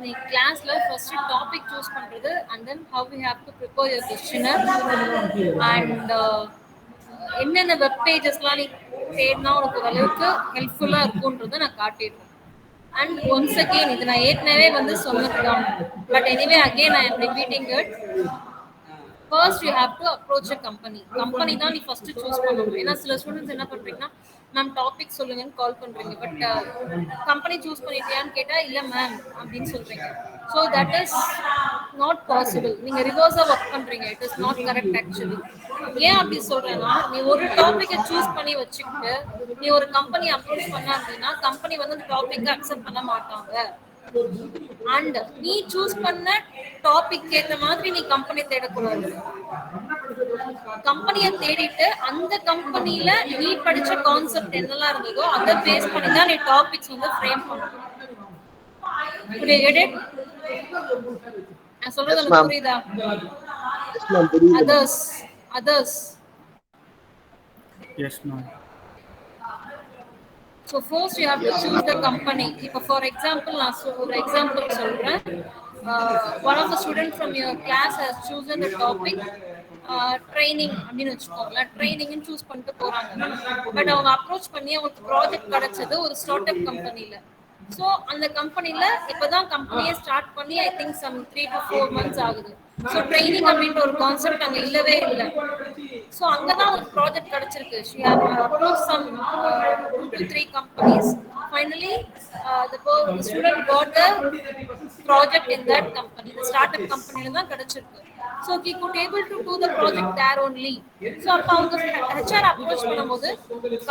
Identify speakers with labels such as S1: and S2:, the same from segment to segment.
S1: நீ கிளாஸ்ல first topic choose பண்றது and then how we have to prepare your questionnaire and என்னென்ன web பேஜஸ்லாம் நீ தேடினா உனக்கு ஓரளவுக்கு ஹெல்ப்ஃபுல்லா இருக்கும்ன்றதை நான் காட்டிடுறேன். அண்ட் ஒன்ஸ் அகெயின் இது நான் ஏற்கனவே வந்து சொன்னதுதான், but anyway again I am repeating it. First you have to approach a company தான் நீ ஃபர்ஸ்ட் சூஸ் பண்ணணும். ஏன்னா சில ஸ்டூடெண்ட்ஸ் என்ன பண்றீங்கன்னா, மேம் டாபிக் சொல்லுங்கன்னு கால் பண்றீங்க, பட் கம்பெனி சூஸ் பண்ணிட்டியான்னு கேட்டா இல்ல மேம் அப்படின்னு சொல்றீங்க. So that is not possible. நீங்க ரிவர்ஸா ஒர்க் பண்றீங்க. It is not correct actually. ஏன் அப்படி சொல்றேன்னா, நீ ஒரு டாபிக்கை சூஸ் பண்ணி வச்சுக்கிட்டு நீ ஒரு கம்பெனி அப்ரோச் பண்ண அப்படின்னா கம்பெனி வந்து அந்த டாபிக்கை அக்செப்ட் பண்ண மாட்டாங்க. அண்ட் நீ சூஸ் பண்ண டாபிக் ஏத்த மாதிரி நீ கம்பெனி தேடக்கூடாது. கம்பெனியை தேடிட்டு அந்த கம்பெனில நீ படிச்ச கான்செப்ட் என்னெல்லாம் இருந்ததோ அதை பேஸ் பண்ணி தான் நீ டாபிக்ஸ் வந்து ஃப்ரேம் பண்ணணும். நான் சொல்றது எனக்கு புரியுதா? Others
S2: Yes, ma'am.
S1: So first you have to choose the company. For example, நான் example சொல்றேன். One of the students from your class has chosen the topic training அப்படின்னு வச்சுக்கோங்களேன். ட்ரைனிங்னு சூஸ் பண்ணிட்டு போறாங்க. பட் அவங்க அப்ரோச் பண்ணி அவங்களுக்கு ப்ராஜெக்ட் கிடைச்சது ஒரு ஸ்டார்ட் அப் கம்பெனில. ஸோ அந்த கம்பெனில இப்பதான் கம்பெனியை ஸ்டார்ட் பண்ணி I think some 3 to 4 months ஆகுது. ஸோ ட்ரைனிங் அப்படின்ற ஒரு கான்செப்ட் அங்கே இல்லவே இல்லை. ஸோ அங்கதான் ஒரு ப்ராஜெக்ட் கிடைச்சிருக்கு. She have approached some 2 to 3 companies. Finally, the student got the project in that company. The startup company தான் கிடைச்சிருக்கு. So he could able to do the project there only. So அப்போ அவங்க HR approach பண்ணும்போது,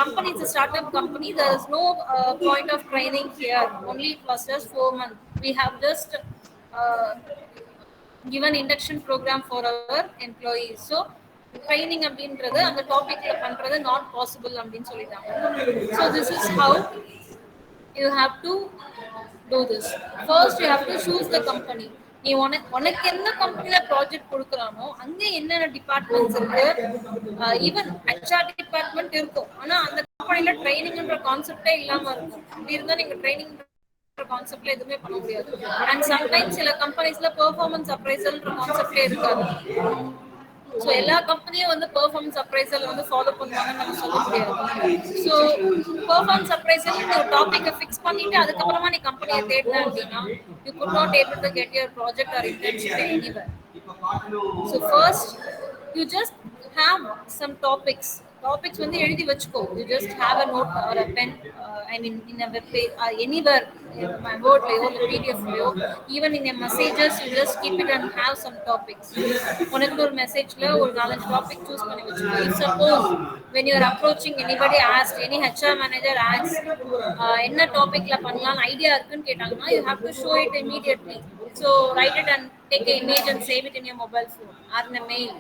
S1: company is a startup company. There is no point of training here. Only it was just 4 months. We have just given induction program for our employees. So training அப்படின்றது அந்த டாபிக்ல பண்றது not possible அப்படின்னு சொல்லிட்டாங்க. So this is how you have to do this. First you have to choose the company. நீ உனக்கு என்ன கம்பெனில ப்ராஜெக்ட் கொடுக்குறானோ அங்க என்னென்ன டிபார்ட்மெண்ட்ஸ் இருக்கு, ஈவன் HR டிபார்ட்மெண்ட் இருக்கும். ஆனா அந்த கம்பெனில ட்ரைனிங்ன்ற கான்செப்டே இல்லாம இருக்கும். அப்படி இருந்தா நீங்க ட்ரைனிங் கான்செப்ட்ல எதுவுமே பண்ண முடியாது. அண்ட் சம்டைம்ஸ் சில கம்பெனிஸ்ல பெர்ஃபார்மன்ஸ் அப்ரைசல்ன்ற கான்செப்டே இருக்காது. ஸோ எல்லா கம்பெனியும் வந்து பெர்ஃபார்மன்ஸ் அப்ரைசல் வந்து ஃபாலோ பண்ணுவாங்கன்னு நம்ம சொல்ல முடியாது. ஸோ பெர்ஃபார்மன்ஸ் அப்ரைசல் ஒரு டாபிக்கை ஃபிக்ஸ் பண்ணிட்டு அதுக்கப்புறமா நீ கம்பெனியை தேடின அப்படின்னா you could not able to get your project or internship anywhere. So first you just have some topics வந்து எழுதி வச்சுக்கோ. You just have a note or a pen, I mean in a web page anywhere, வேர்ட்லயோ இல்லை பிடிஎஃப்லயோ, even in messages you just keep it and have some topics. உனக்கு ஒரு மெசேஜ்ல ஒரு 4 டாபிக் சூஸ் பண்ணி வச்சுக்கோ. If suppose when you are approaching anybody asked, any HR manager asks என்ன டாபிக்ல பண்ணலாம் ஐடியா இருக்குன்னு கேட்டாங்கன்னா you have to show it immediately. So write it and take an image and save it in your mobile phone or in a mail.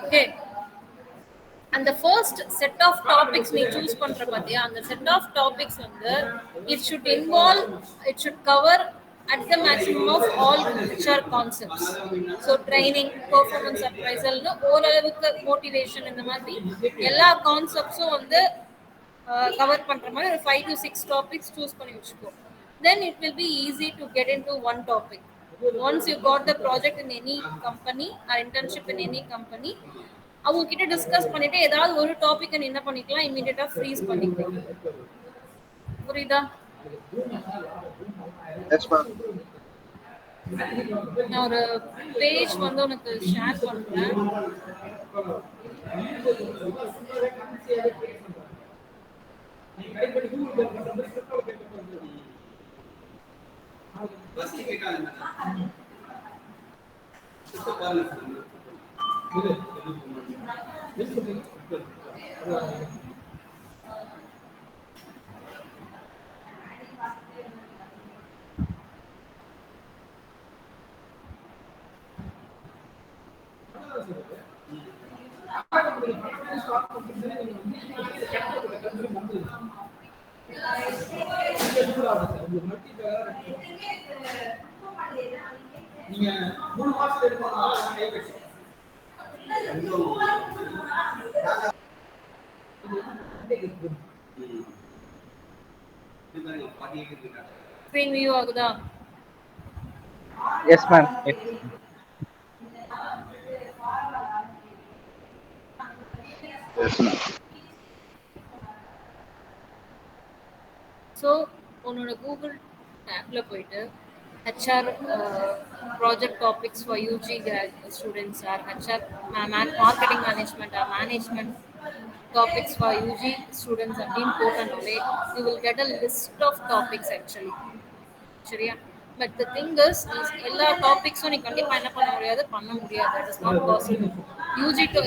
S1: Okay. And the first set of topics நீ choose பண்ற பாத்தியா, அந்த set of topics வந்து it should cover at the maximum of all HR concepts. So training, performance appraisal, ஓரளவுக்கு motivation, இந்த மாதிரி எல்லா கான்செப்ட்ஸும் வந்து கவர் பண்ற மாதிரி ஒரு 5 to 6 topics சூஸ் பண்ணி வச்சுக்கோ. Then it will be easy to get into one topic. Once you got the project in any company or internship in any company, அவங்க கிட்ட டிஸ்கஸ் பண்ணிட்டு ஏதாவது ஒரு டாபிக் என்ன பண்ணிக்கலாம், இமிடியேட்டா ஃப்ரீஸ் பண்ணிக்கலாம். புரியுதா? நான் ஒரு பேஜ் வந்து உனக்கு ஷேர் பண்றேன். நீங்க 3 மாசம் எடுக்கணும். ஸ்கிரீன் வியூ ஆகுதா?
S2: Yes, ma'am.
S3: Yes, ma'am.
S1: So உன்னோட கூகுள் ஆப்பில் போயிட்டு HR project topics for UG students or HR marketing management or management topics for UG students அப்படின்னு போட்டனாலே you will get a list of topics actually. சரியா? But the thing is எல்லா டாபிக்ஸும் நீ கண்டிப்பா என்ன பண்ண முடியாது. That is not possible.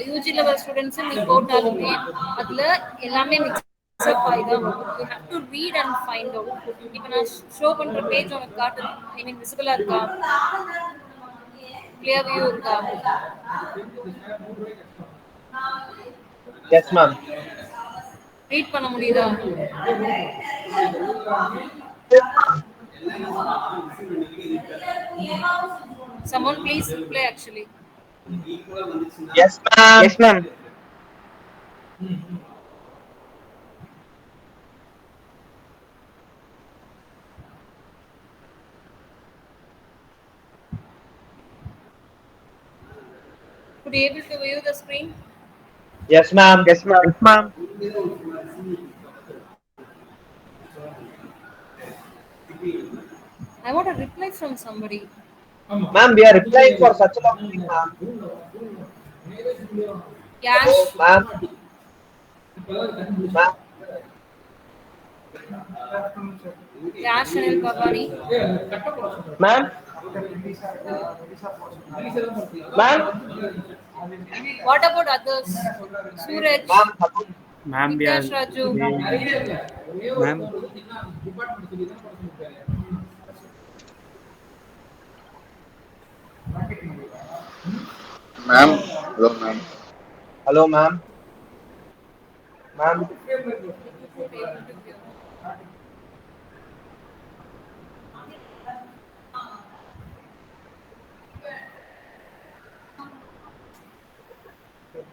S1: UG level students நீ போட்டாலுமே அதுல எல்லாமே மிக்ஸ் அப் ஆகி தான் வரும். You have to read and find out. இப்போ நான் ஷோ பண்ற பேஜ் உனக்கு காட்டுது, ஐ மீன் விசிபிளா இருக்கா, கிளியர் வியூ இருக்கா?
S2: Yes, ma'am.
S1: ரீட் பண்ண முடியுதா? Someone please play actually.
S2: Yes, ma'am. Yes, ma'am.
S1: Could you able to view the screen?
S2: Yes, ma'am. Yes, ma'am. Yes, ma'am.
S1: I want a reply from somebody.
S2: Ma'am, we are replying for such a long thing, ma'am.
S1: Yash,
S2: Ma'am, ma'am,
S1: Yash Anil Pavani.
S2: ma'am, ma'am,
S1: What about others? Suraj,
S2: ma'am,
S4: Ma'am, we are
S1: Vikash Raju.
S4: ma'am.
S3: Ma'am, hello, ma'am.
S2: hello, ma'am, ma'am.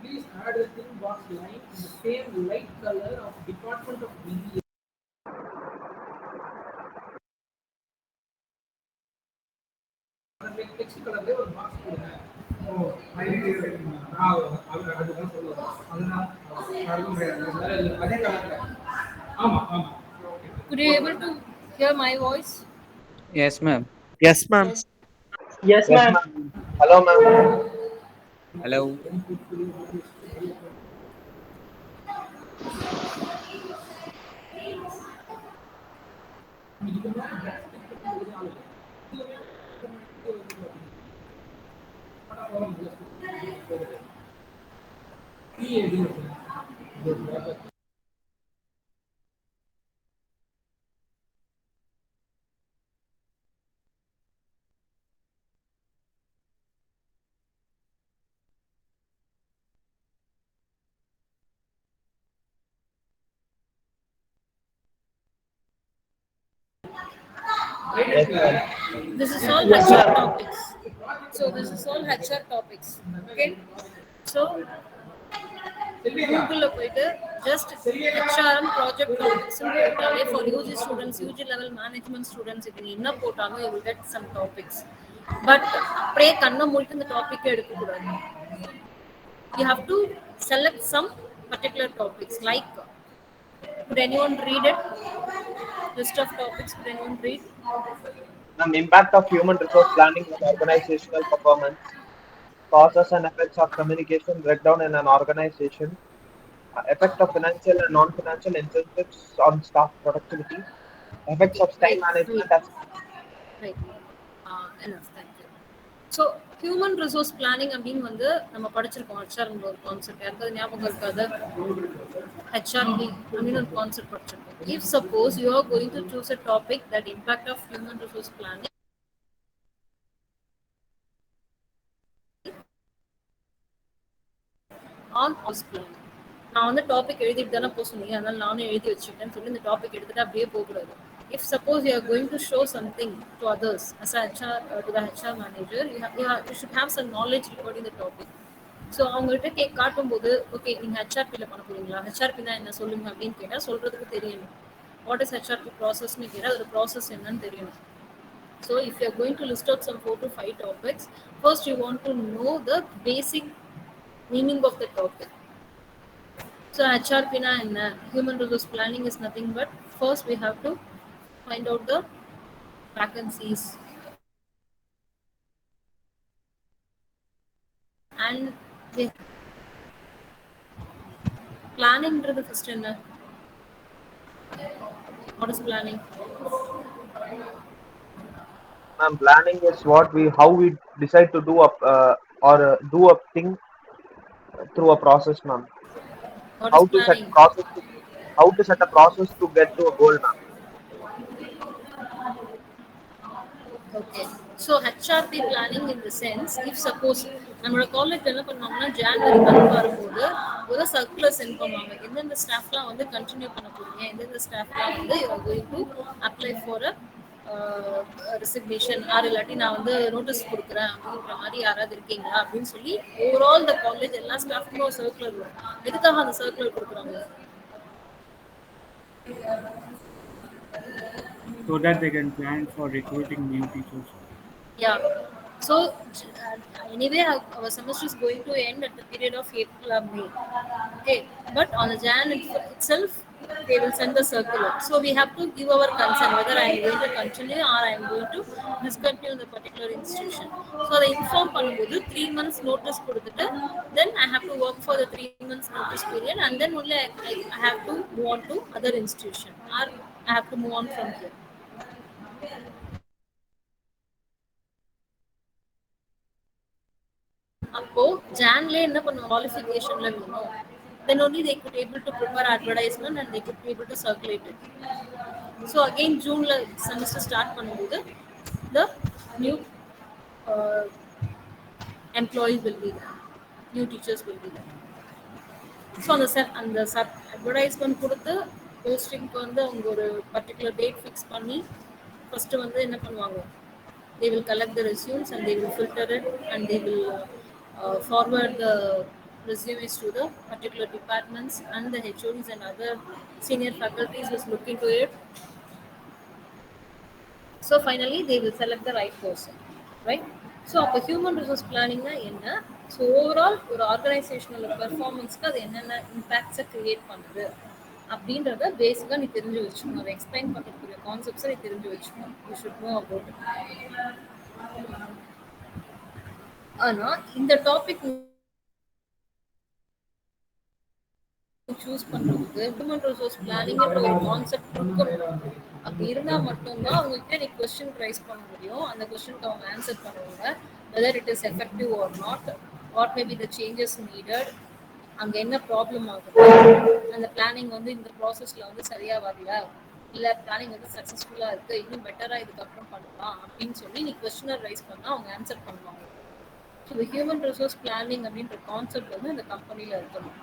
S5: Please add a thin box line in the same light color of Department of BBA. Text கலர்ல ஒரு box கொடுங்க. ஓ அதுதான் சொல்லுவாங்க. அதுதான் அதே கலர்ல. ஆமா ஆமா.
S1: Could you able to hear my voice?
S4: Yes, ma'am.
S6: Yes, ma'am.
S2: Yes, ma'am. Hello, ma'am.
S4: Hello.
S2: Yes, ma'am.
S1: This is all
S2: Yes,
S1: HR
S2: ma'am.
S1: topics. So this is all HR topics. Okay. So கூகுளில் போயிட்டு just HRM project topics போட்டாலே for UG students, UG level management students, இது என்ன போட்டாலும் you will get some topics. But அப்படியே கண்ணை மூடிட்டு இந்த டாப்பிக்கே எடுக்கக்கூடாது. You have to select some particular topics. Like, could anyone read it? List of topics, could anyone read?
S2: Ma'am, impact of human resource planning on organizational performance, causes and effects of communication breakdown in an organization, effect of financial and non-financial incentives on staff productivity, effects
S1: Okay,
S2: of time
S1: right,
S2: management
S1: right.
S2: as
S1: Right. Enough, thank you. So human resource planning அப்படின்னு வந்து நம்ம படிச்சிருக்கோம். ஹெச்ஆர்ங்கிற ஒரு concept யாருக்காவது ஞாபகம் இருக்காது? ஹெச்ஆர்பி அப்படின்னு ஒரு கான்செப்ட் படிச்சிருக்கோம். If suppose you are going to choose a topic that impact of human resource planning on as planning. நான் வந்து டாபிக் எழுதிட்டு தானே போக சொன்னீங்க, அதனால நானும் எழுதி வச்சுக்கிட்டேன்னு சொல்லி இந்த டாபிக் எடுத்துட்டு அப்படியே போகக்கூடாது. If suppose you are going to show something to others as a HR, to the HR manager, you should have some knowledge regarding the topic. So அவங்ககிட்ட காட்டும்போது, ஓகே நீங்கள் ஹெச்ஆர்பியில் பண்ண போறீங்களா, ஹெச்ஆர்பினா என்ன சொல்லுங்க அப்படின்னு கேட்டால் சொல்றதுக்கு தெரியணும். வாட் இஸ் ஹெச்ஆர்பி ப்ராசஸ்ன்னு கேட்டால் அதோட ப்ராசஸ் என்னன்னு தெரியணும். So if you're going to list out some 4 to 5 topics, first you want to know the basic meaning of the topic. So HRP na enna? Human resource planning is nothing but first we have to find out the vacancies and the planning the first enna? What is planning?
S2: Ma'am, planning is how we decide to do do a thing through a process, ma'am.
S1: What is
S2: How to set
S1: planning?
S2: process to, how to set a process to get to a goal, ma'am.
S1: Okay. So HRP planning in the sense, if suppose நம்மளோட college என்ன பண்ணுவாங்கன்னா January month வரும்போது ஒரு circular send பண்ணுவாங்க. எந்தெந்த ஸ்டாஃப்லாம் வந்து continue பண்ண போறீங்க, எந்தெந்த ஸ்டாஃப்லாம் வந்து you are going to apply for resignation or இல்லாட்டி நான் வந்து நோட்டீஸ் கொடுக்குறேன் அப்படின்ற மாதிரி யாராவது இருக்கீங்களா அப்படின்னு சொல்லி ஓவரால் த காலேஜ் எல்லா ஸ்டாஃப்க்கும் ஒரு சர்க்குலர் வரும். எதுக்காக அந்த சர்க்குலர் கொடுக்குறாங்க?
S4: So that they can plan for recruiting new teachers.
S1: Yeah. So anyway, our semester is going to end at the period of April or May. Okay. But on the Jan itself, they will send the circular. So we have to give our consent whether I am going to continue or I am going to discontinue the particular institution. So they inform பண்ணும்போது 3 months notice கொடுத்துட்டு then I have to work for the 3 months notice period and then only I have to move on to other institution or I have to move on from here. அப்போ ஜான்ல என்ன பண்ணுவோம் குவாலிஃபிகேஷன்ல வேணும் then only they could able to prepare advertisement and they could be able to circulate it. So again ஜூன்ல semester start பண்ணும்போது the new uh, employees will be there, new teachers will be there. So அந்த advertisement கொடுத்து போஸ்டிங்க்கு வந்து அவங்க ஒரு particular date fix பண்ணி first வந்து என்ன பண்ணுவாங்க, they will collect the resumes and they will filter it and they will forward the resumes to the particular departments and the HODs and other senior faculties who look into it. So finally they will select the right person, right? So அப்போ human resource பிளானிங்னா என்ன? So overall ஒரு ஆர்கனைசேஷனோட பெர்ஃபார்மன்ஸ்க்கு அது என்னென்ன இம்பேக்ட்ஸை create பண்ணுது அப்படின்றத பேசிக்காக நீ தெரிஞ்சு வச்சுக்கணும். அதை எக்ஸ்பிளைன் பண்ணுறதுக்குரிய கான்செப்ட்ஸை நீ தெரிஞ்சு வச்சுக்கணும். You should know about it. ஆனால் இந்த டாபிக் சூஸ் பண்ணுறதுக்கு ஹியூமன் ரிசோர்ஸ் பிளானிங்ன்ற ஒரு கான்செப்ட் இருக்கணும். அப்படி இருந்தால் மட்டும்தான் அவங்ககிட்ட நீ கொஸ்டின் ரைஸ் பண்ண முடியும். அந்த கொஸ்டினுக்கு அவங்க ஆன்சர் பண்ணுவாங்க. Whether it is effective or not, what may be the changes needed, அங்கே என்ன ப்ராப்ளம் ஆகுது, அந்த பிளானிங் வந்து இந்த ப்ராசஸில் வந்து சரியாக வரல, இல்லை பிளானிங் வந்து சக்ஸஸ்ஃபுல்லாக இருக்குது, இன்னும் பெட்டராக இதுக்கப்புறம் பண்ணலாம் அப்படின்னு சொல்லி நீ கொஸ்டினர் ரைஸ் பண்ணால் அவங்க ஆன்சர் பண்ணுவாங்க. ஸோ இந்த ஹியூமன் ரிசோர்ஸ் பிளானிங் அப்படின்ற கான்செப்ட் வந்து அந்த கம்பெனியில் இருக்கணும்.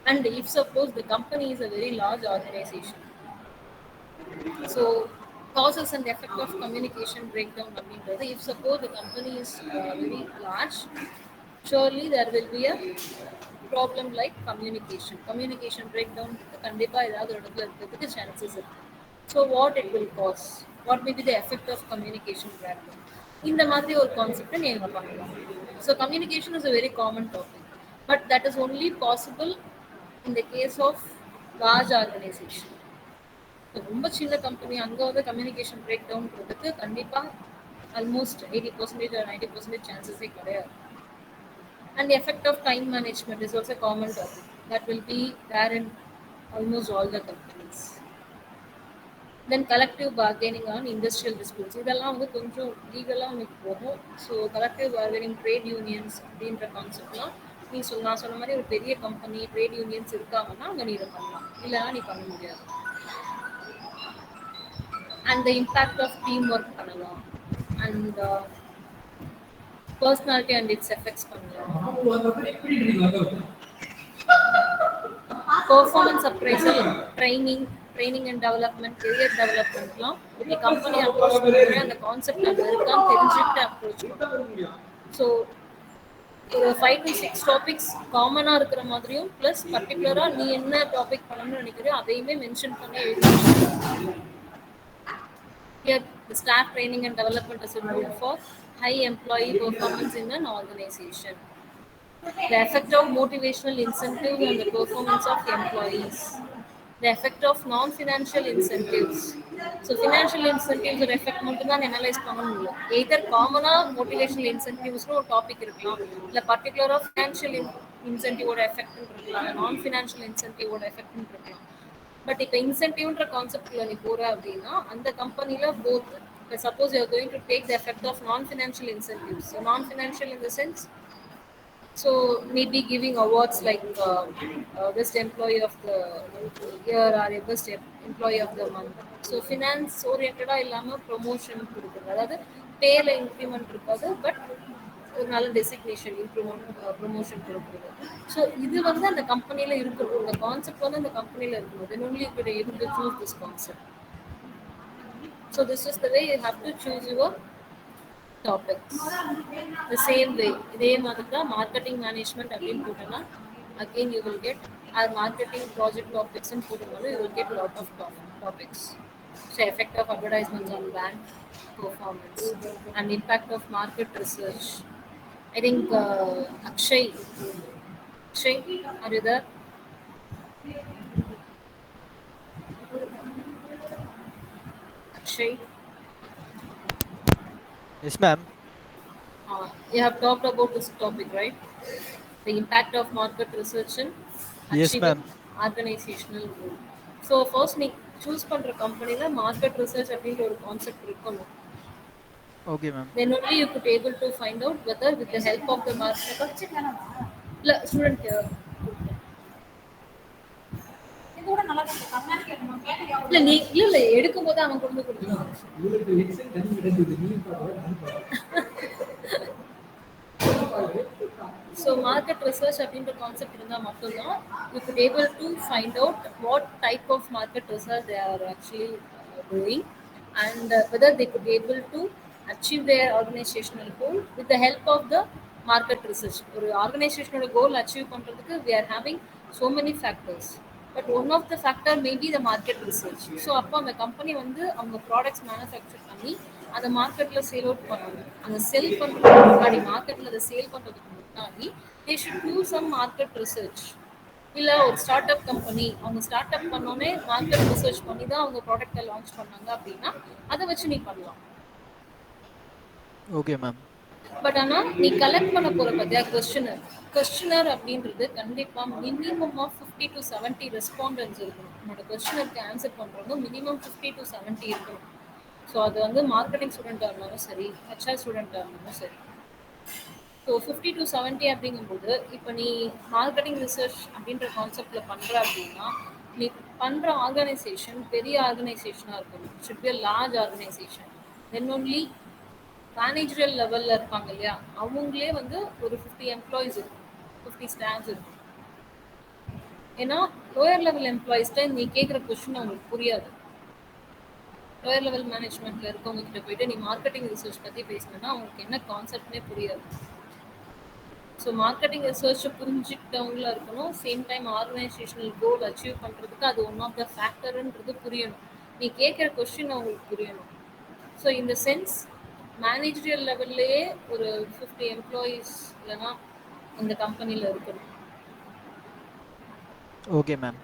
S1: And if suppose the company is a very large organization, so causes and effect of communication breakdown அப்படின்றது, if suppose the company is very large, surely there will be a problem like communication breakdown கண்டிப்பா ஏதாவது ஒரு இடத்துல இருக்கிறதுக்கு chances இருக்கு. So what it will cause, what may be the effect of communication breakdown, இந்த மாதிரி ஒரு கான்செப்ட் நீங்க பண்ணலாம். So communication is a very common topic, but that is only possible in the case of large organization. ரொம்ப சின்ன company அங்கே வந்து communication break டவுன்ன்றதுக்கு கண்டிப்பாக ஆல்மோஸ்ட் 80% or 90% சான்சஸே கிடையாது. And effect of time management is also common topic that will be there in almost all the companies. Then collective bargaining on industrial disputes, இதெல்லாம் வந்து கொஞ்சம் லீகலாக உங்களுக்கு போகும். So collective bargaining, trade unions அப்படின்ற கான்செப்ட்லாம் நீ நான் சொன்ன மாதிரி ஒரு பெரிய கம்பெனி ட்ரேட் யூனியன்ஸ் இருக்காங்கன்னா அங்கே நீ இதை பண்ணலாம், இல்லைன்னா நீ பண்ண முடியாது. And the impact of team work பண்ணலாம், and personality and its effects பண்ணலாம். Performance appraisal, training and development, career டெவலப்மெண்ட்லாம் நீ கம்பெனி அப்ரோச் பண்ணுற அந்த கான்செப்ட் அங்கே இருக்கான்னு தெரிஞ்சுக்கிட்டு அப்ரோச் பண்ணலாம். ஸோ ஒரு 5 to 6 டாபிக்ஸ் காமனாக இருக்கிற மாதிரியும் ப்ளஸ் பர்டிகுலராக நீ என்ன டாபிக் பண்ணணும்னு நினைக்கிறியோ அதையுமே மென்ஷன் பண்ணி எழுதி. Here, the staff training and development is involved for high employee performance in an organization. The effect of motivational incentive on the performance of employees. The effect of non-financial incentives. So financial incentives or effect மட்டும் தான் analyse பண்ண முடியல. Either காமனா motivational incentives ஒரு topic இருக்கலாம், இல்ல பர்டிகுலரா financial incentive ஓட எஃபெக்ட் இருக்கலாம், நான் financial incentive ஓட எஃபெக்ட் இருக்கலாம். பட் இப்போ இன்சென்டிவ்ன்ற கான்செப்ட்ல நீ போற அப்படின்னா அந்த கம்பெனில both suppose you are going to take the effect of non financial incentives. Non financial in the sense, so maybe giving awards like best employee of the year or a best employee of the month. So finance oriented இல்லாம promotion கொடுக்குறது, அதாவது பேல increment இருக்காது, but ஒரு நல்ல designation improvement promotion கொடுக்குறது. So இது வந்து அந்த கம்பெனியில் இருக்கணும், இந்த கான்செப்ட் வந்து அந்த கம்பெனியில் இருக்கணும். தென் only you could able to choose this concept. So this is the way you have to choose your topics. The same way, இதே மாதிரி தான் மார்க்கெட்டிங் மேனேஜ்மெண்ட் அப்படின்னு போட்டோம்னா again you will get our marketing project topics and போடும்போது you will get lot of topics. So effect of advertisements on brand performance and impact of market research. I think Akshay, are you there? Akshay,
S6: Yes, ma'am.
S1: you have talked about this topic, right? The impact of market research and
S6: Yes,
S1: achieving
S6: ma'am.
S1: organizational goal. So first நீ choose பண்ற கம்பெனில market research அப்படின்ற ஒரு concept இருக்கணும்.
S6: Okay, ma'am.
S1: Then only you could able to find out whether with the help of the market இல்ல student இல்ல நீ இல்ல எடுக்கும் போது அவன் கொண்டு கொடுத்துருவான். So market research அப்படின்ற கான்செப்ட் இருந்தா மட்டும்தான் you could able to find out what type of market research they are actually doing and whether they could able to achieve their organizational goal with the help of the market research. ஒரு organizational goal achieve பண்றதுக்கு we are having so many factors, but one of the factor may be the market research. So அப்போ அந்த company வந்து அவங்க products manufacture பண்ணி அந்த மார்க்கெட்ல sale out பண்ணணும். அந்த செல் பண்றதுக்கு முன்னாடி மார்க்கெட்ல அதை சேல் பண்றதுக்கு முன்னாடி they should do some market research. இல்ல ஒரு ஸ்டார்ட் அப் கம்பெனி அவங்க ஸ்டார்ட் அப் பண்ணோடனே மார்க்கெட் ரிசர்ச் பண்ணி தான் அவங்க ப்ராடக்ட்டை லான்ச் பண்ணாங்க அப்படின்னா அதை வச்சு நீ பண்ணலாம்.
S6: Okay, ma'am.
S1: பட் ஆனால் நீ கலெக்ட் பண்ண போற பார்த்தியா கொஸ்டினர் அப்படின்றது கண்டிப்பா மினிமம் ஆஃப் 50 to 70 ரெஸ்பாண்டன்ஸ் இருக்கணும். உன்னோட கொஸ்டினருக்கு ஆன்சர் பண்றவங்க மினிமம் 50 to 70 இருக்கணும். ஸோ அது வந்து மார்க்கெட்டிங் ஸ்டூடெண்ட்டாக இருந்தாலும் சரி, ஹெச்ஆர் ஸ்டூடெண்ட்டாக இருந்தாலும் சரி. ஸோ 50 to 70 அப்படிங்கும்போது இப்போ நீ மார்க்கெட்டிங் ரிசர்ச் அப்படின்ற கான்செப்டில் பண்ணுற அப்படின்னா நீ பண்ணுற ஆர்கனைசேஷன் பெரிய ஆர்கனைசேஷனாக இருக்கணும். Should be large organisation. Then only managerial லெவலில் இருப்பாங்க இல்லையா, அவங்களே வந்து ஒரு 50 எம்ப்ளாயிஸ் இருக்கும், 50 ஸ்டாஃப்ஸ் இருக்கும். ஏன்னா லோயர் லெவல் எம்ப்ளாயிஸ்ட்ட நீ கேட்குற கொஸ்டின் அவங்களுக்கு புரியாது. லோயர் லெவல் மேனேஜ்மெண்ட்ல இருக்கவங்க கிட்ட போயிட்டு நீ மார்க்கெட்டிங் ரிசர்ச் பற்றி பேசினா அவங்களுக்கு என்ன கான்செப்ட்னே புரியாது. ஸோ மார்க்கெட்டிங் ரிசர்ச்சை புரிஞ்சுக்கிட்டவங்களா இருக்கணும். Same time organisational goal achieve பண்ணுறதுக்கு அது ஒன் ஆஃப் த ஃபேக்டர்ன்றது புரியணும். நீ கேட்குற கொஸ்டின் அவங்களுக்கு புரியணும். ஸோ இந்த சென்ஸ் மேனேஜரியல் லெவல்லையே ஒரு 50 எம்ப்ளாயீஸ் இல்லைன்னா இந்த கம்பெனியில் இருக்கணும்.
S6: Okay, ma'am.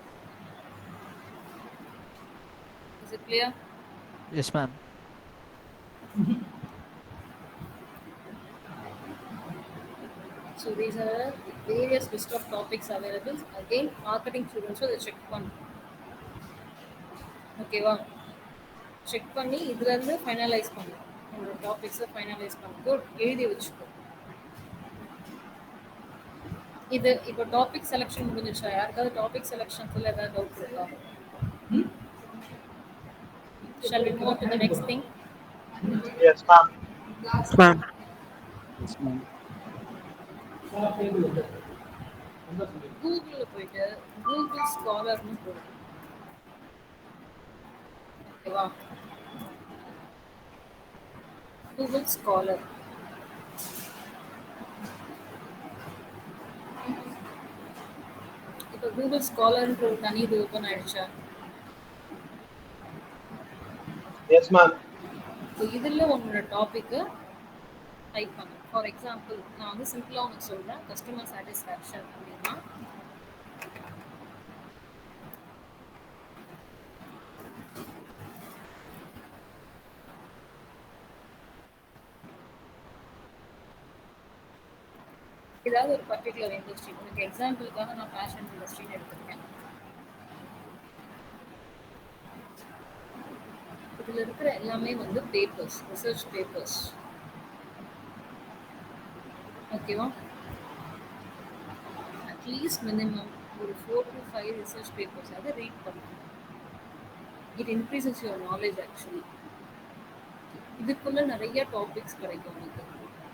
S1: Is it clear?
S6: Yes, ma'am.
S1: So these are various list of topics available. Again, marketing students அதை check பண்ணணும். ஓகேவா? செக் பண்ணி இதுலேருந்து ஃபைனலைஸ் பண்ணணும். உங்களோட டாபிக்ஸை ஃபைனலைஸ் பண்ணிட்டு எழுதி வச்சுக்கோ. இது இப்போ டாபிக் செலெக்ஷன் முடிஞ்சிச்சா? யாருக்காவது டாபிக் செலெக்ஷன்ஸில் ஏதாவது டவுட் இருக்கா? Shall we move to the next thing?
S2: Yes, ma'am.
S4: Yes, ma'am. Yes, ma'am.
S1: கூகுளில் போயிட்டு கூகுள் ஸ்காலர்னு போடு. ஓகேவா? Google scholar. இப்போ கூகுள் ஸ்காலர்ன்ற ஒரு தனி இது ஓப்பன் ஆயிடுச்சா?
S2: Yes, ma'am.
S1: ஸோ இதில் உன்னோட டாப்பிக்கை டைப் பண்ணு. ஃபார் எக்ஸாம்பிள் நான் வந்து சிம்பிளாக உனக்கு சொல்கிறேன். கஸ்டமர் சாட்டிஸ்ஃபேக்ஷன் அப்படின்னா ஏதாவது ஒரு பர்டிகுலர் இண்டஸ்ட்ரி, உனக்கு எக்ஸாம்பிளுக்காக நான் ஃபேஷன் இண்டஸ்ட்ரின்னு எடுத்துருக்கேன். இதில் இருக்கிற எல்லாமே வந்து பேப்பர்ஸ், ரிசர்ச் பேப்பர்ஸ். ஓகேவா? அட்லீஸ்ட் மினிமம் ஒரு 4 to 5 ரிசர்ச் பேப்பர்ஸ் அதை ரீட் பண்ணணும். It increases your knowledge actually. இதுக்குள்ள நிறைய டாபிக்ஸ் கிடைக்கும் உனக்கு.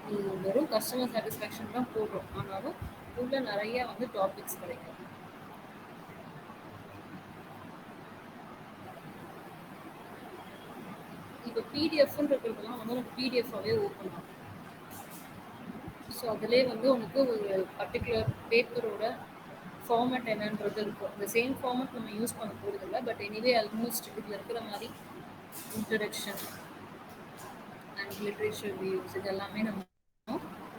S1: நீ வெறும் கஸ்டமர் சாட்டிஸ்ஃபேக்ஷன் தான் போடுறோம், ஆனாலும் உள்ள நிறைய வந்து டாபிக்ஸ் கிடைக்கும். இப்போ பிடிஎஃப்ன்றதுலாம் வந்து உனக்கு பிடிஎஃபாகவே ஓப்பன் ஆகும். ஸோ அதிலே வந்து உனக்கு ஒரு பர்டிகுலர் பேப்பரோட ஃபார்மேட் என்னன்றது இருக்கும். இந்த சேம் ஃபார்மேட் நம்ம யூஸ் பண்ண போகிறது இல்லை, பட் எனிவே ஆல்மோஸ்ட் இதில் இருக்கிற மாதிரி இன்ட்ரடக்ஷன் அண்ட் லிட்ரேச்சர் வியூஸ் இதெல்லாமே நம்ம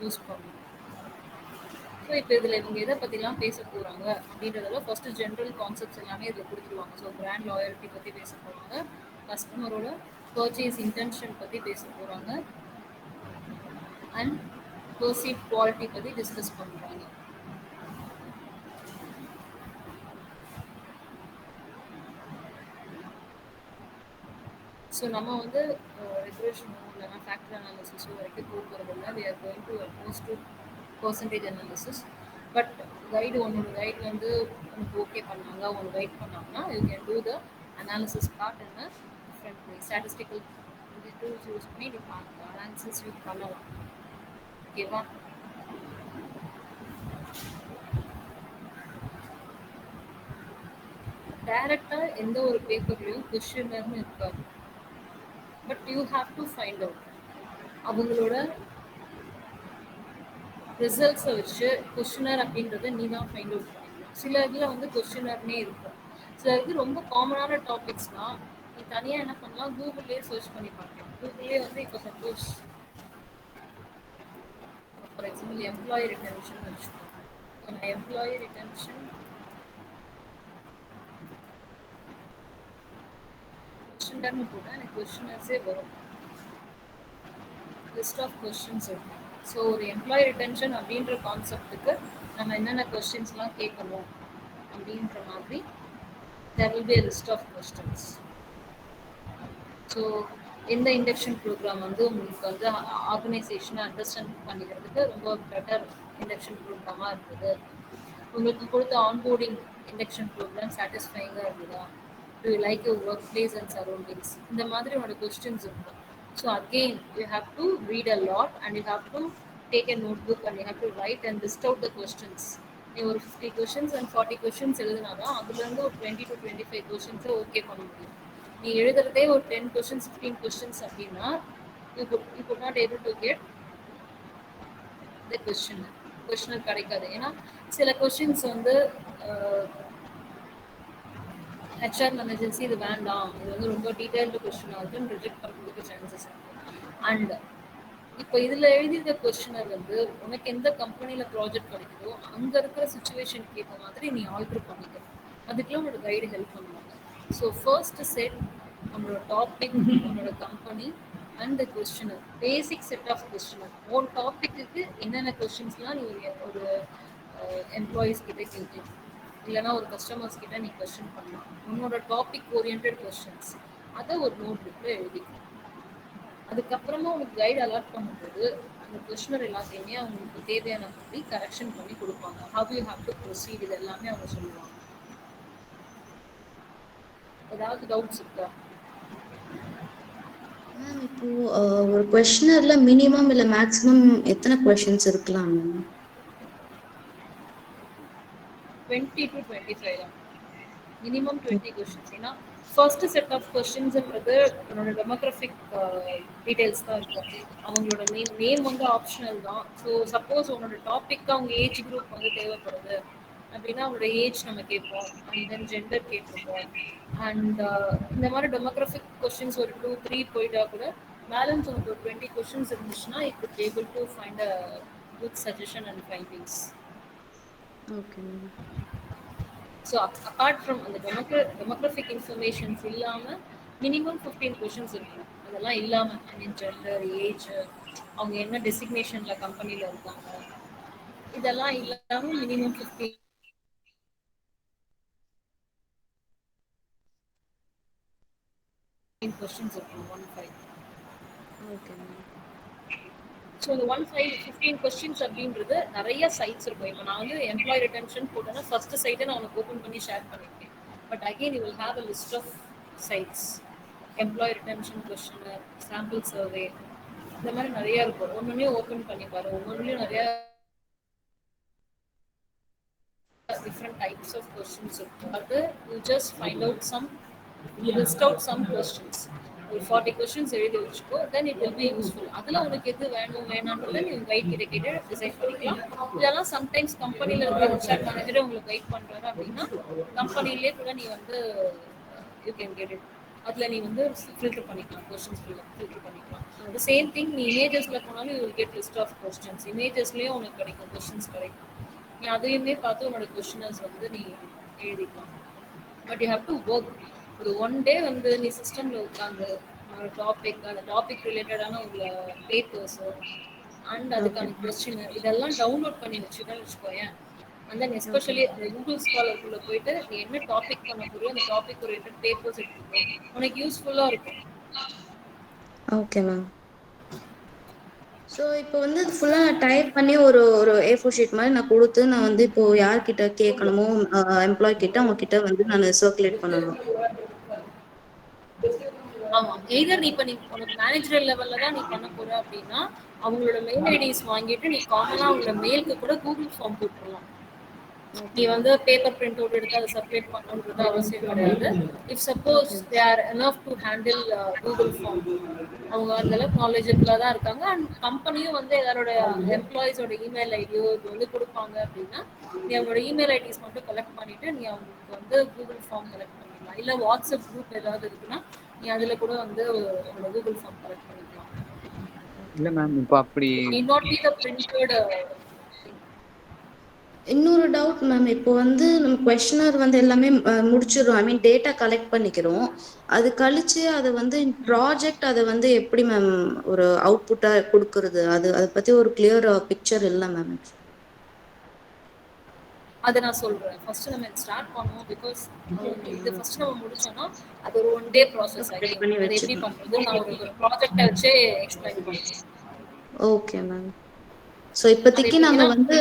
S1: யூஸ் பண்ணணும். ஸோ இப்போ இதில் இவங்க எதை பற்றிலாம் பேச போகிறாங்க அப்படின்றதுல ஃபஸ்ட்டு ஜென்ரல் கான்செப்ட்ஸ் எல்லாமே இதில் கொடுத்துருவாங்க. ஸோ பிராண்ட் லாயல்ட்டி பற்றி பேச போகிறாங்க, கஸ்டமரோட பர்ச்சேஸ் இன்டென்ஷன் பற்றி பேச போகிறாங்க, அண்ட் பர்சீவ் குவாலிட்டி பற்றி டிஸ்கஸ் பண்ணுறாங்க. ஸோ நம்ம வந்து ரெகுலேஷனோ இல்லைனா ஃபேக்டர் அனாலிசிஸோ வரைக்கும் போகிறதில்ல. We are going to approach to percentage analysis. But guide உன்னோட கைடு வந்து உனக்கு ஓகே பண்ணாங்க, உனக்கு கைட் பண்ணாங்கன்னா you can do the analysis part in a different way. Statistical tools use பண்ணி நீ அனாலிசிஸ் யூஸ் பண்ணலாம். ஓகேவா? டைரக்டாக எந்த ஒரு பேப்பர்லையும் கொஸ்டினர்னு இருக்காது. But you have to find out அவங்களோட ரிசல்ட்ஸை வச்சு கொஸ்டினர் அப்படின்றத நீ தான் ஃபைண்ட் அவுட் பண்ணிக்கலாம். சில இதில் வந்து கொஸ்டினர்னே இருக்கும். சில இது ரொம்ப காமனான டாபிக்ஸ்னால் நீ தனியாக என்ன பண்ணலாம், கூகுள்லேயே சர்ச் பண்ணி பார்க்கலாம். கூகுள்லேயே வந்து இப்போ suppose for example employee retention வச்சுக்கோங்க. நான் எம்ப்ளாயி ரிட்டன்ஷன் கொஸ்டினர்னு போட்டால் எனக்கு கொஸ்டினர்ஸே வரும். லிஸ்ட் ஆஃப் கொஸ்டின்ஸ் இருக்கும். ஸோ ஒரு எம்ப்ளாயி ரிட்டன்ஷன் அப்படின்ற கான்செப்டுக்கு நம்ம என்னென்ன கொஸ்டின்ஸ்லாம் கேட்கணும் அப்படின்ற மாதிரி there will be a list of questions. So எந்த இண்டக்ஷன் ப்ரோக்ராம் வந்து உங்களுக்கு வந்து ஆர்கனைசேஷனை அண்டர்ஸ்டாண்ட் பண்ணிக்கிறதுக்கு ரொம்ப பெட்டர் இண்டக்ஷன் ப்ரோக்ராமாக இருக்குது, உங்களுக்கு கொடுத்த ஆன்போர்டிங் இண்டக்ஷன் ப்ரோக்ராம் சாட்டிஸ்ஃபைங்காக இருக்குதா, do you like your workplace and surroundings, இந்த மாதிரி உங்களோட கொஸ்டின்ஸ் இருக்கும். So again you have to read a lot and you have to take a notebook and you have to write and list out the questions. நீ ஒரு 50 questions and 40 questions எழுதுனாதான் அதுலேருந்து ஒரு 20 to 25 questions okay பண்ண முடியும். நீ எழுதுறதே ஒரு 10 questions 15 questions அப்படின்னா you could not able to get the questioner கிடைக்காது. ஏன்னா சில கொஸ்டின்ஸ் வந்து ஹெச்ஆர் மேனேஜர்ஸ் இது வேண்டாம், இது வந்து ரொம்ப டீட்டெயில்டு கொஸ்டினாக இருக்குன்னு ரிஜெக்ட் பண்ணுறதுக்கு சான்சஸ் இருக்குது. அண்ட் இப்போ இதில் எழுதியிருக்க கொஸ்டினர் வந்து உனக்கு எந்த கம்பெனியில் ப்ராஜெக்ட் கிடைக்குதோ அங்கே இருக்கிற சுச்சுவேஷனுக்கு ஏற்ற மாதிரி நீ ஆல்ட்ரு பண்ணிக்கணும். அதுக்கெல்லாம் உன்னோட கைடு ஹெல்ப் பண்ணுவாங்க. ஸோ ஃபர்ஸ்ட் செட் உன்னோட டாபிக், உன்னோட company and the questionnaire, basic set of questionnaire. ஒரு டாப்பிக்கு என்னென்ன கொஸ்டின்ஸ்லாம் நீ ஒரு எம்ப்ளாயீஸ் கிட்டே கேட்கலாம், இல்லைனா ஒரு கஸ்டமர்ஸ் கிட்ட நீ கொஸ்டின் பண்ணலாம். உன்னோட டாபிக் ஓரியன்ட் கொஸ்டின்ஸ் அதை ஒரு நோட் புக்கில் எழுதிக்கலாம். அதுக்கப்புறமா உனக்கு கைடு அலாட் பண்ணும்போது அந்த கொஸ்டினர் எல்லாத்தையுமே அவங்களுக்கு தேவையான மாதிரி கரெக்ஷன் பண்ணி கொடுப்பாங்க. How you have to proceed இது எல்லாமே அவங்க சொல்லுவாங்க. ஏதாவது டவுட்ஸ் இருக்கா?
S7: மேம் இப்போ ஒரு கொஸ்டினர்ல மினிமம் இல்ல மேக்ஸிமம் எத்தனை கொஸ்டின்ஸ் இருக்கலாம் மேம்?
S1: 20 to 25 தான். Minimum 20 questions. ஏன்னா ஃபர்ஸ்ட் செட் ஆஃப் கொஸ்டின்ஸ்ன்றது உன்னோட டெமோகிராஃபிக் டீட்டெயில்ஸ் தான் இருக்கும். அவங்களோட நேம் வந்து ஆப்ஷனல் தான். ஸோ சப்போஸ் உன்னோட டாபிக் அவங்க ஏஜ் குரூப் வந்து தேவைப்படுது அப்படின்னா அவங்களோட ஏஜ் நம்ம கேட்போம், அண்ட் தென் ஜெண்டர் கேட்போம். அண்ட் இந்த மாதிரி டெமோகிராஃபிக் கொஸ்டின்ஸ் ஒரு 2-3 போயிட்டா கூட பேலன்ஸ் உனக்கு ஒரு 20 கொஸ்டின்ஸ் இருந்துச்சுன்னா you could be able to find a good suggestion and findings.
S7: Okay ma'am.
S1: So apart from அந்த டெமோக்ராஃபிக் இன்ஃபர்மேஷன்ஸ் இல்லாமல் மினிமம் 15 கொஷின்ஸ் இருக்கும். அதெல்லாம் இல்லாமல் ஐ மீன் ஜெண்டர், ஏஜ், அவங்க என்ன டெசிக்னேஷனில் கம்பெனியில் இருக்காங்க, இதெல்லாம் இல்லாமல் மினிமம் 15 கொஸ்டின்ஸ் இருக்கும் 1-5.
S7: Okay ma'am.
S1: ஸோ இந்த 15 கொஸ்டின்ஸ் அப்படின்றது நிறைய சைட்ஸ் இருக்கும். இப்போ நான் வந்து எம்ப்ளாயி ரிட்டன்ஷன் போட்டேன்னா ஃபர்ஸ்ட் சைட்டை நான் உனக்கு ஓப்பன் பண்ணி ஷேர் பண்ணியிருக்கேன். But again you will have a list of sites. Employee retention question, sample survey, இந்த மாதிரி நிறைய இருக்கும். ஒன்னொன்னையும் ஓப்பன் பண்ணி பாரு. ஒன்னொன்னுலையும் நிறைய different types of questions இருக்கும். அது you just find out some, you list out some questions. ஒரு 40 questions எழுதி வச்சுக்கோ, then it will be useful. அதில் உனக்கு எது வேணும் வேணான்றதை நீ கைட் கிட்ட கேட்டு டிசைட் பண்ணிக்கலாம். இதெல்லாம் சம்டைம்ஸ் கம்பெனியில் இருக்கிற ஹெச்ஆர் மேனேஜரே உங்களுக்கு கைட் பண்ணுறாரு அப்படின்னா கம்பெனிலே கூட நீ வந்து யூ கேன் கெட் இட். அதில் நீ வந்து ஃபில்டர் பண்ணிக்கலாம், கொஸ்டின்ஸ் ஃபில்டர் பண்ணிக்கலாம். த சேம் திங் நீ இமேஜஸில் போனாலும் you will get list of questions. இமேஜஸ்லேயும் உனக்கு கிடைக்கும், கொஸ்டின்ஸ் கிடைக்கும். நீ அதையுமே பார்த்து உன்னோட கொஸ்டினர்ஸ் வந்து நீ எழுதிக்கலாம். But you have to work. ஒரு 1 டே வந்து நீ சிஸ்டமில் உட்காந்து ஒரு டாபிக், அந்த டாபிக் ரிலேட்டடான உள்ள பேப்பர்ஸு அண்ட் அதுக்கான கொஸ்டின் இதெல்லாம் டவுன்லோட் பண்ணி வச்சுக்கோயேன். அண்ட் தென் எஸ்பெஷலி அந்த கூகுள் ஸ்காலருக்குள்ளே போயிட்டு நீ என்ன டாபிக் பண்ண போறியோ அந்த டாபிக் ரிலேட்டட் பேப்பர்ஸ் எடுத்துக்கோ, உனக்கு யூஸ்ஃபுல்லாக இருக்கும்.
S7: Okay ma'am. ஸோ இப்போ வந்து அது ஃபுல்லாக நான் டைப் பண்ணி ஒரு A4 ஷீட் மாதிரி நான் கொடுத்து நான் வந்து இப்போ யார்கிட்ட கேட்கணுமோ எம்ப்ளாய் கிட்ட அவங்க கிட்ட வந்து நான் சர்க்குலேட் பண்ணணும்.
S1: ஆமா, எய்தர் நீ இப்போ நீ உனக்கு மேனேஜரல் லெவல்ல தான் நீ பண்ண போற அப்படின்னா அவங்களோட மெயில் ஐடிஸ் வாங்கிட்டு நீ காமனா அவங்களோட மெயிலுக்கு கூட கூகுள் ஃபார்ம் போட்டுடலாம். நீ வந்து பேப்பர் பிரிண்ட் அவுட் எடுத்து அதை சப்மிட் பண்ணணுன்றது அவசியம் கிடையாது. If suppose they are enough to handle Google form, அவங்க அந்த அளவுக்கு நாலேஜபிளாக தான் இருக்காங்க. அண்ட் கம்பெனியும் வந்து எல்லாரோட எம்ப்ளாயிஸோட இமெயில் ஐடியோ இது வந்து கொடுப்பாங்க அப்படின்னா நீ அவங்களோட இமெயில் ஐடிஸ் மட்டும் கலெக்ட் பண்ணிட்டு நீ அவங்களுக்கு வந்து கூகுள் ஃபார்ம் கலெக்ட் பண்ணிக்கலாம். இல்லை வாட்ஸ்அப் குரூப் ஏதாவது இருக்குன்னா நீ அதில் கூட வந்து உங்களோட கூகுள் ஃபார்ம் கலெக்ட் பண்ணிக்கலாம்.
S4: இல்லை மேம், இப்போ அப்படி
S1: நாட் பி த பிரிண்டட்.
S7: இன்னொரு டவுட் மேம், இப்போ வந்து நம்ம கொஸ்டினர் வந்து எல்லாமே முடிச்சிடுறோம், ஐ மீன் டேட்டா கலெக்ட் பண்ணிக்கிறோம். அது கழிச்சு அதை வந்து ப்ராஜெக்ட் அதை வந்து எப்படி மேம் ஒரு அவுட்புட்டாக கொடுக்கறது, அதை பற்றி ஒரு கிளியர் பிக்சர் இல்லை மேம்.
S1: அதை நான் சொல்றேன். ஃபர்ஸ்ட் நம்ம ஸ்டார்ட் பண்ணுவோம். பிகாஸ் இது ஃபர்ஸ்ட் நம்ம முடிச்சோம்னா அது ஒரு 1 டே ப்ராசஸ் ஆகிடும். அது எப்படி பண்றது நான் ஒரு ப்ராஜெக்டை வச்சே எக்ஸ்பிளைன் பண்ணுறேன்.
S7: Okay ma'am. ஸோ இப்போதைக்கு நம்ம வந்து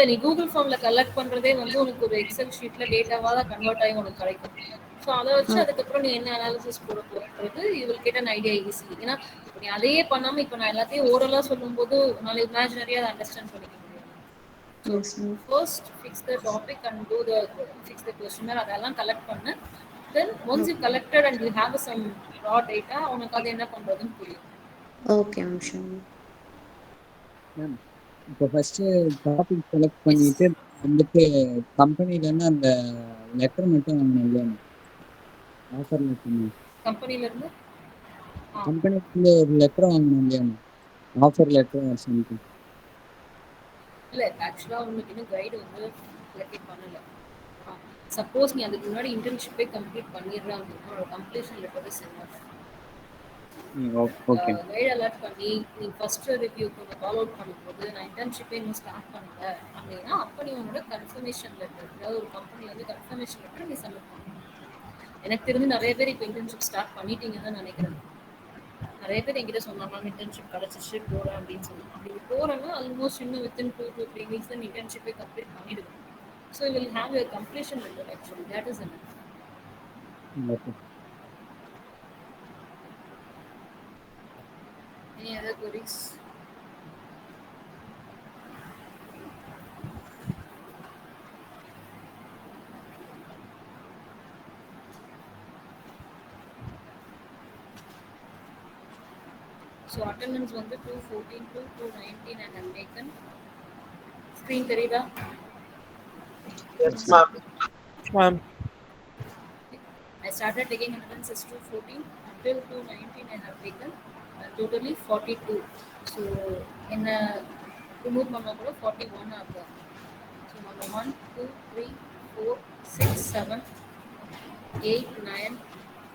S1: நீ கூகுள் ஃபார்ம்ல கலெக்ட் பண்றதே வந்து உனக்கு ஒரு எக்ஸல் ஷீட்ல டேட்டாவா தான் கன்வெர்ட் ஆகி உனக்கு கிடைக்கும். ஸோ அதை வச்சு அதுக்கப்புறம் நீ என்ன அனாலிசிஸ் போட போகிறது you will get an idea easy. ஏன்னா இப்போ நீ அதையே பண்ணாம இப்போ நான் எல்லாத்தையும் ஓரலா சொல்லும்போது உன்னால இமேஜினரியா அதை அண்டர்ஸ்டாண்ட் பண்ணிக்க முடியும். First fix the topic and do the fix the questionnaire, அதெல்லாம் கலெக்ட் பண்ணு. Then once you collected and you have some raw data, உனக்கு அது என்ன பண்றதுன்னு புரியும்.
S7: ஓகே
S4: மேம், இப்போ ஃபர்ஸ்ட் டாபிக் செலக்ட் பண்ணிட்டு வந்துட்டு கம்பெனிலேருந்து அந்த லெட்டர் மட்டும் வாங்கணும் இல்லையா மேம்? Offer letter.
S1: கம்பெனிலேருந்து
S4: ஒரு லெட்டர் வாங்கணும் இல்லையா மேம்? Offer letter something.
S1: இல்லை, ஆக்சுவலாக உங்களுக்கு இன்னும் கைடு வந்து செலக்ட் பண்ணலை. சப்போஸ் நீ அதுக்கு முன்னாடி இன்டர்ன்ஷிப்பே கம்ப்ளீட் பண்ணிடுறாங்க அப்படின்னா completion letter sent
S4: okay.
S1: Guide alert பண்ணி நீ ஃபர்ஸ்ட் ரிவ்யூ கொஞ்சம் ஃபாலோ அவுட் பண்ணும்போது நான் இன்டர்ன்ஷிப்பே இன்னும் ஸ்டார்ட் பண்ணல அப்படின்னா அப்போ நீ உன்னோட கன்ஃபர்மேஷன் லெட்டர், அதாவது ஒரு கம்பெனிலேருந்து கன்ஃபர்மேஷன் லெட்டர் நீ சப்மிட் பண்ணணும். எனக்கு தெரிஞ்சு நிறைய பேர் இப்போ இன்டர்ன்ஷிப் ஸ்டார்ட் பண்ணிட்டீங்கன்னு தான் நினைக்கிறேன். நிறைய பேர் என்கிட்ட சொன்னாங்க இன்டர்ன்ஷிப் கிடச்சிச்சு போகிறேன் அப்படின்னு சொல்லி. அப்படி போகிறேன்னா ஆல்மோஸ்ட் இன்னும் வித்தின் 2 to 3 weeks தான் இன்டர்ன்ஷிப்பே கம்ப்ளீட் பண்ணிடுவேன். So you will have your completion letter. Actually that is enough. Any other queries? So attendance வந்து 214 to 219 and untaken. Screen தெரியுதா?
S2: Yes ma'am.
S4: Ma'am.
S1: I started taking attendance as 214 until 219 I have taken totally 42. So in a remove பண்ணா கூட 41 ஆகுது. So 1 2 3 4 6 7 8 9